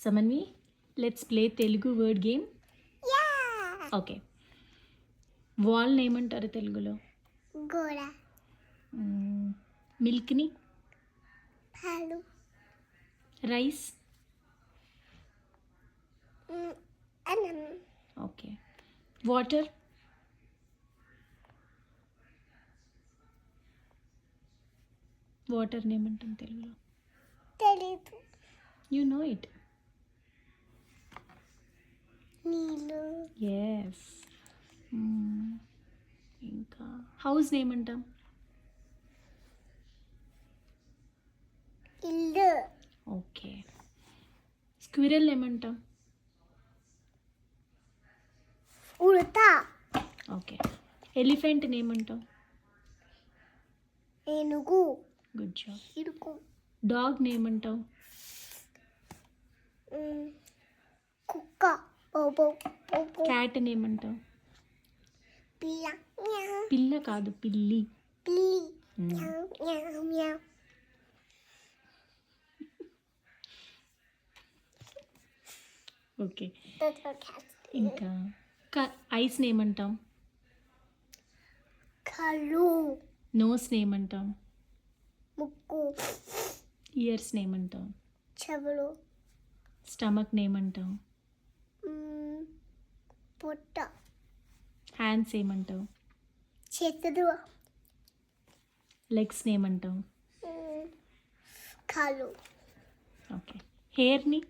Samanvi, let's play Telugu word game. Yeah. Okay. Wall name antaru Telugulo. Goda. Milk ni. Palu. Rice. Anam. Okay. Water. Water name antam Telugulo. Telugu. You know it. Neelu. Yes. ఇంకా house name అంటాం. ఇల్లు. Okay. Squirrel ఏమంటాం. ఉడత. Okay. Elephant name అంటాం. ఏనుగు. Good job. ఇరుకు. Dog name అంటాం. కుక్క. బోబో. క్యాట్ నేమ్ అంటాం. పిల్ల. పిల్ల కాదు, పిల్లి. పిల్లి. మ్యావ్ మ్యావ్. ఓకే. ఇంకా ఐస్ నేమ్ అంటాం. కళ్ళు. నోస్ నేమ్ అంటాం. ముక్కు. ఇయర్స్ నేమ్ అంటాం. చెవులు. స్టమక్ నేమ్ అంటాం. పొట్ట. హ్యాండ్స్ ఏమంటాం. చేతులు. లెగ్స్ నేమ్ అంటాం. కాళ్ళు. ఓకే. హెయిర్ని.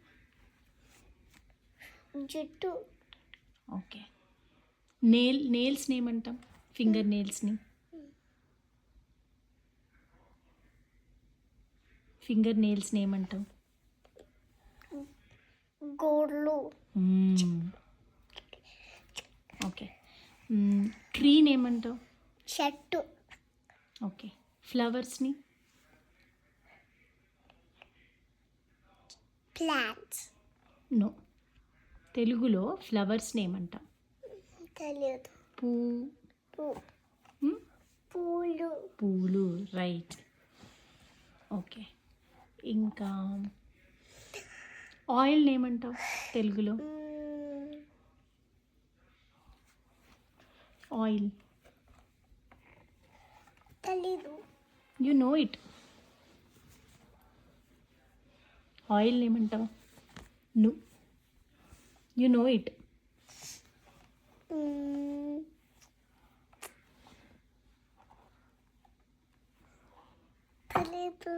జుట్టు. ఓకే. నేల్స్ నేమ్ అంటాం. ఫింగర్ నేల్స్ని. ఫింగర్ నేల్స్ నేమ్ అంటాం. గోర్లు. ఓకే. ట్రీ నేమ్ అంటాం. చెట్టు. ఓకే. ఫ్లవర్స్ని. ప్లాంట్స్. నో, తెలుగులో ఫ్లవర్స్ నేమ్ అంటాం. తెలియదు. పూలు. పూలు, రైట్. ఓకే. ఇంకా ఆయిల్ నేమ్ అంటాం తెలుగులో. ఆయిల్. తెలీదు. You know it. Oil name అంటావు. You know it. తెలీదు.